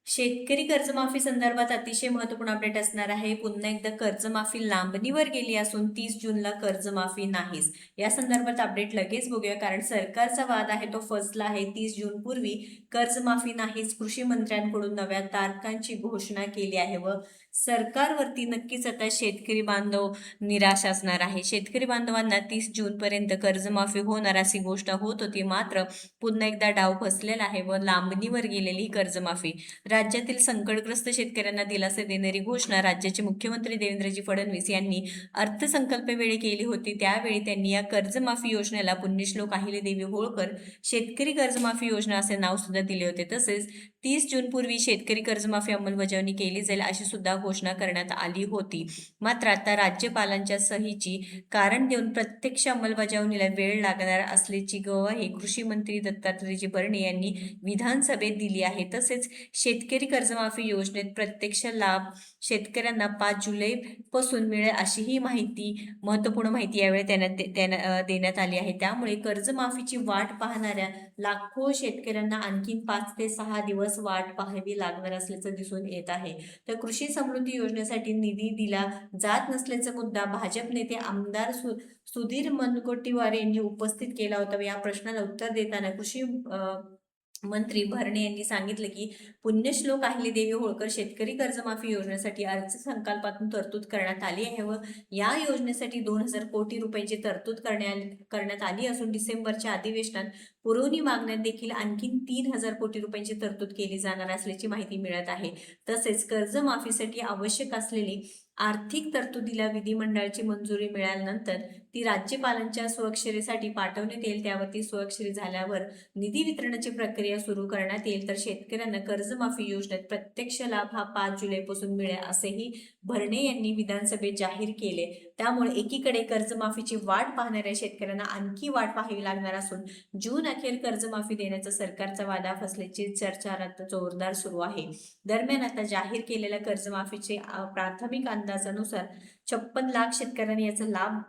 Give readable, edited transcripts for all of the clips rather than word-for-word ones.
शेतकरी कर्जमाफी संदर्भात अतिशय महत्त्वपूर्ण अपडेट असणार आहे. पुन्हा एकदा कर्जमाफी लांबणीवर गेली असून 30 जूनला कर्जमाफी नाहीच. या संदर्भात अपडेट लगेच बघूया, कारण सरकारचा वाद आहे तो फसला आहे. 30 जून पूर्वी कर्जमाफी नाहीच, कृषी मंत्र्यांकडून नव्या तारखांची घोषणा केली आहे व सरकारवरती नक्कीच आता शेतकरी बांधव निराश असणार आहे. शेतकरी बांधवांना 30 जूनपर्यंत कर्जमाफी होणार अशी गोष्ट होत होती, मात्र पुन्हा एकदा डाव फसलेला आहे व लांबणीवर गेलेली कर्जमाफी. राज्यातील संकटग्रस्त शेतकऱ्यांना दिलासा देणारी घोषणा राज्याचे मुख्यमंत्री देवेंद्रजी फडणवीस यांनी अर्थसंकल्पवेळी केली होती. त्यावेळी त्यांनी या कर्जमाफी योजनेला पुण्यश्लोक अहिल्यादेवी होळकर शेतकरी कर्जमाफी योजना असे नाव सुद्धा दिले होते. तसेच 30 जून पूर्वी शेतकरी कर्जमाफी अंमलबजावणी केली जाईल अशी सुद्धा घोषणा करण्यात आली होती. मात्र आता राज्यपालांच्या सहीची कारण देऊन प्रत्यक्ष अंमलबजावणीला वेळ लागणार असल्याची ग्वाही कृषी मंत्री दत्तात्रयजी भरणे यांनी विधानसभेत दिली आहे. तसेच शेतकरी कर्जमाफी योजनेत प्रत्यक्ष लाभ शेतकऱ्यांना 5 जुलैपासून मिळेल अशीही महत्त्वपूर्ण माहिती यावेळी देण्यात आली आहे. त्यामुळे कर्जमाफीची वाट पाहणाऱ्या लाखो शेतकऱ्यांना आणखी 5 ते 6 दिवस वाट पाहावी लागणार असल्याचं दिसून येत आहे. तर कृषी समृद्धी योजनेसाठी निधी दिला जात नसल्याचा मुद्दा भाजप नेते आमदार सुधीर मुनगंटीवार यांनी उपस्थित केला होता. या प्रश्नाला उत्तर देताना कृषी मंत्री भरणे यांनी सांगितलं की पुण्यश्लोक अहिल्यादेवी होळकर शेतकरी कर्जमाफी योजनेसाठी अर्थसंकल्पातून तरतूद करण्यात आली आहे व या योजनेसाठी 2000 कोटी रुपयांची तरतूद करण्यात आली असून डिसेंबरच्या अधिवेशनात पुरवणी मागण्यात देखील आणखी 3000 कोटी रुपयांची तरतूद केली जाणार असल्याची माहिती मिळत आहे. तसेच कर्जमाफीसाठी आवश्यक असलेली आर्थिक तरतुदीला विधिमंडळाची मंजुरी मिळाल्यानंतर ती राज्यपालांच्या स्वाक्षरीसाठी पाठवण्यात येईल. त्यावरती स्वाक्षरी झाल्यावर निधी वितरणाची प्रक्रिया सुरू करण्यात येईल. तर शेतकऱ्यांना कर्जमाफी योजनेत प्रत्यक्ष लाभ हा 5 जुलैपासून मिळेल असेही भरणे यांनी विधानसभेत जाहीर केले. त्यामुळे एकीकडे कर्जमाफीची वाट पाहणाऱ्या शेतकऱ्यांना आणखी वाट पाहावी लागणार असून जून अखेर कर्जमाफी देण्याचा सरकारचा वादा फसल्याची चर्चा आता जोरदार सुरू आहे. दरम्यान आता जाहीर केलेल्या कर्जमाफीचे प्राथमिक अंदाजानुसार 56 लाख शेतकऱ्यांनी याचा लाभ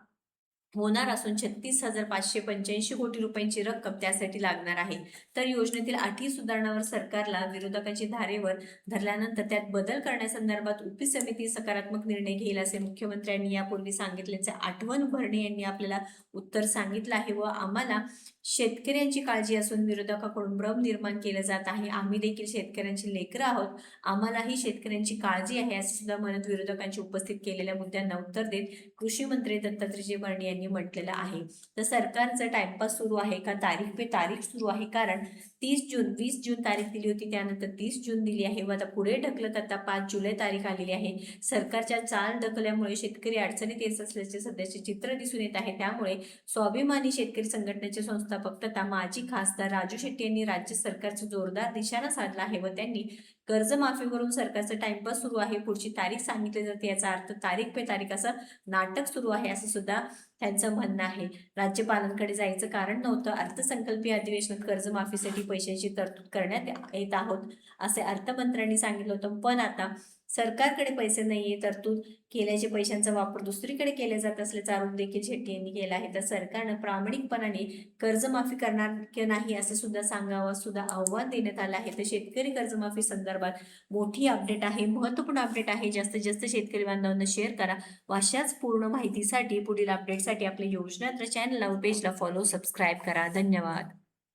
होणार असून 36,585 कोटी रुपयांची रक्कम त्यासाठी लागणार आहे. तर योजनेतील अटी सुधारणावर सरकारला विरोधकांची धारेवर धरल्यानंतर त्यात बदल करण्यासंदर्भात उपसमिती सकारात्मक निर्णय घेईल असे मुख्यमंत्र्यांनी यापूर्वी सांगितल्याचे आठवण भरणे यांनी आपल्याला उत्तर सांगितलं आहे. व आम्हाला शेतकऱ्यांची काळजी असून विरोधकाकडून भ्रम निर्माण केलं जात आहे. आम्ही देखील शेतकऱ्यांची लेकरं आहोत, आम्हालाही शेतकऱ्यांची काळजी आहे असे सुद्धा म्हणत विरोधकांची उपस्थित केलेल्या मुद्द्यांना उत्तर देत कृषी मंत्री दत्तात्रयजी भरणे यांनी म्हटलेलं आहे. तर सरकारचं टाइमपास सुरू आहे का, तारीख पे तारीख सुरू आहे? कारण 30 जून 20 जून तारीख दिली होती, त्यानंतर 30 जून दिली आहे व आता पुढे ढकलत आता 5 जुलै तारीख आलेली आहे. सरकारच्या चाल ढकलल्यामुळे शेतकरी अडचणीत येत असल्याचे सध्याचे चित्र दिसून येत आहे. त्यामुळे स्वाभिमानी शेतकरी संघटनेचे संस्थापक तथा माजी खासदार राजू शेट्टी यांनी राज्य सरकारचा जोरदार निशाणा साधला आहे व त्यांनी कर्जमाफीवरून सरकारचा टाइमपास सुरू आहे, पुढची तारीख सांगितली जाते, याचा अर्थ तारीख पे तारीख असं नाटक सुरू आहे असं सुद्धा त्यांचं म्हणणं आहे. राज्यपालांकडे जायचं कारण नव्हतं, अर्थसंकल्पीय अधिवेशनात कर्जमाफीसाठी पैशांची तरतूद करण्यात येत आहोत असे अर्थमंत्र्यांनी सांगितलं होतं. पण आता सरकारकडे पैसे नाहीये, तरतूद केल्याचे पैशांचा वापर दुसरीकडे केला जात असल्याचा आरोप देखील शेट्टी यांनी केला आहे. तर सरकारनं प्रामाणिकपणाने कर्जमाफी करणार की नाही असं सुद्धा सांगावं सुद्धा आव्हान देण्यात आलं आहे. तर शेतकरी कर्जमाफी संदर्भात मोठी अपडेट आहे, महत्त्वपूर्ण अपडेट आहे. जास्तीत जास्त शेतकरी बांधवांना शेअर करा. अशाच पूर्ण माहितीसाठी पुढील अपडेटसाठी आपल्या योजनात्र चॅनलला व पेजला फॉलो सबस्क्राईब करा. धन्यवाद.